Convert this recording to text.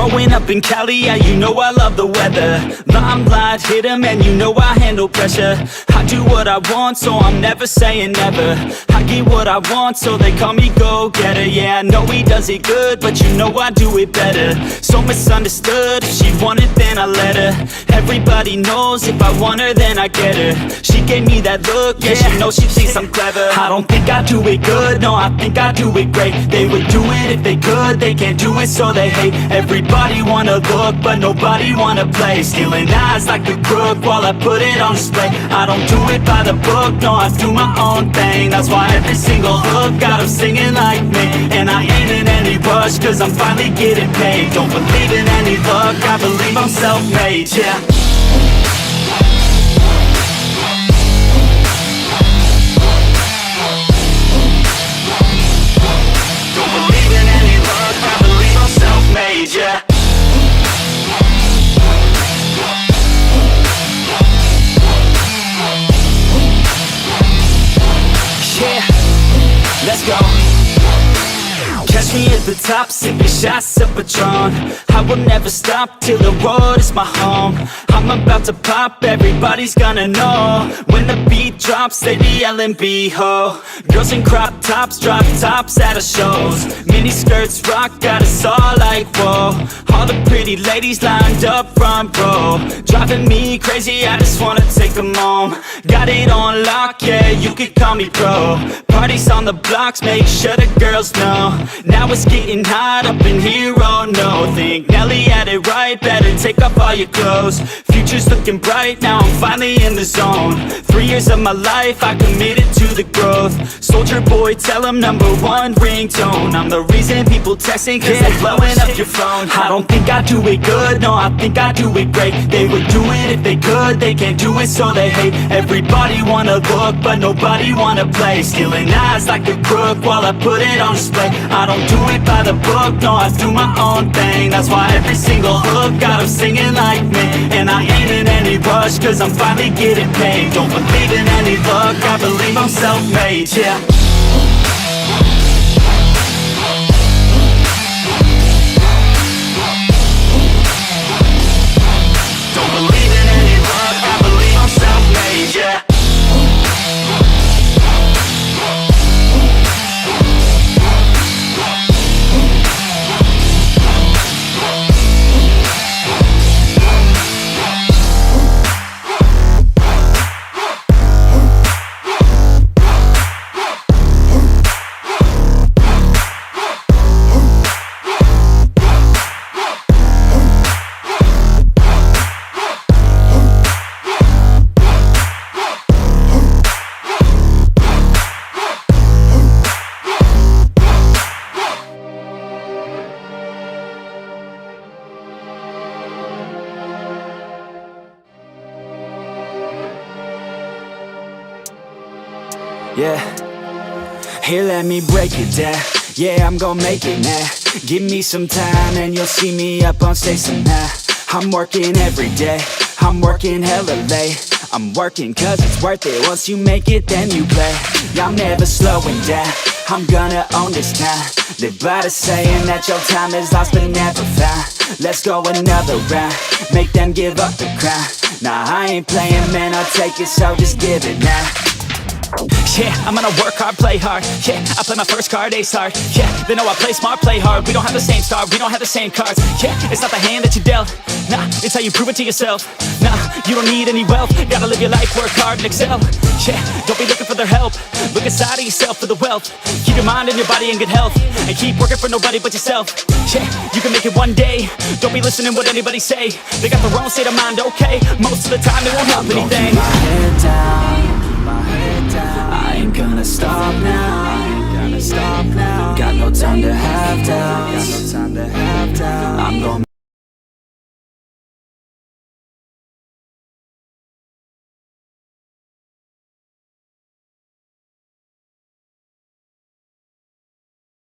Growing up in Cali, yeah, you know I love the weather. Limelight hit 'em and you know I handle pressure. I do what I want, so I'm never saying never. I get what I want, so they call me go-getter. Yeah, I know he does it good, but you know I do it better. So misunderstood, if she wanted then I let her. Everybody knows if I want her then I get her. She gave me that look, yeah, she knows she thinks I'm clever. I don't think I do it good, no, I think I do it great. They would do it if they could, they can't do it so they hate. Everybody wanna look, but nobody wanna play. Stealing eyes like a crook while I put it on display. I don't do it by the book, no, I do my own thing. That's why every single hook got them singing like me. And I ain't in any rush, cause I'm finally getting paid. Don't believe in any luck, I believe I'm self-made, yeah. Don't believe in any luck, I believe I'm self-made, yeah. Let's go. Catch me at the top, sipping shots of Patron. I will never stop till the road is my home. I'm about to pop, everybody's gonna know. When the beat drops, they be yelling B-ho. Girls in crop tops, drop tops at our shows. Mini skirts rock, got us all like whoa. All the pretty ladies lined up front row. Driving me crazy, I just wanna take them home. Got it on lock, yeah, you could call me pro. Parties on the blocks, make sure the girls know. Now it's getting hot up in here, oh no. Think Nelly had it right, better take off all your clothes. Future's looking bright, now I'm finally in the zone. 3 years of my life, I committed to the growth. Soldier boy, tell him #1 ringtone. I'm the reason people texting, cause they blowing up your phone. I don't think I do it good, no, I think I do it great. They would do it if they could, they can't do it so they hate. Everybody wanna look, but nobody wanna play. Stealing eyes like a crook while I put it on display. I don't do it by the book, no, I do my own thing. That's why every single hook got them singing like me. And I ain't in any rush, cause I'm finally getting paid. Don't believe in any luck, I believe I'm self-made, yeah. Don't believe in any luck, I believe I'm self-made, yeah. Yeah, here let me break it down. Yeah, I'm gonna make it now. Give me some time and you'll see me up on stage somehow. I'm working every day, I'm working hella late. I'm working cause it's worth it. Once you make it then you play. Yeah, I'm never slowing down, I'm gonna own this town. Live by the saying that your time is lost but never found. Let's go another round, make them give up the crown. Nah, I ain't playing, man, I'll take it, so just give it now. Yeah, I'm gonna work hard, play hard. Yeah, I play my first card, ace hard. Yeah, they know I play smart, play hard. We don't have the same star, we don't have the same cards. Yeah, it's not the hand that you dealt. Nah, it's how you prove it to yourself. Nah, you don't need any wealth. Gotta live your life, work hard and excel. Yeah, don't be looking for their help. Look inside of yourself for the wealth. Keep your mind and your body in good health. And keep working for nobody but yourself. Yeah, you can make it one day. Don't be listening what anybody say. They got their own state of mind, okay. Most of the time it won't help anything. Keep my head down, my head down. I ain't gonna stop now, I ain't gonna stop now. Got no time to have doubts, got no time to have doubts. I'm gonna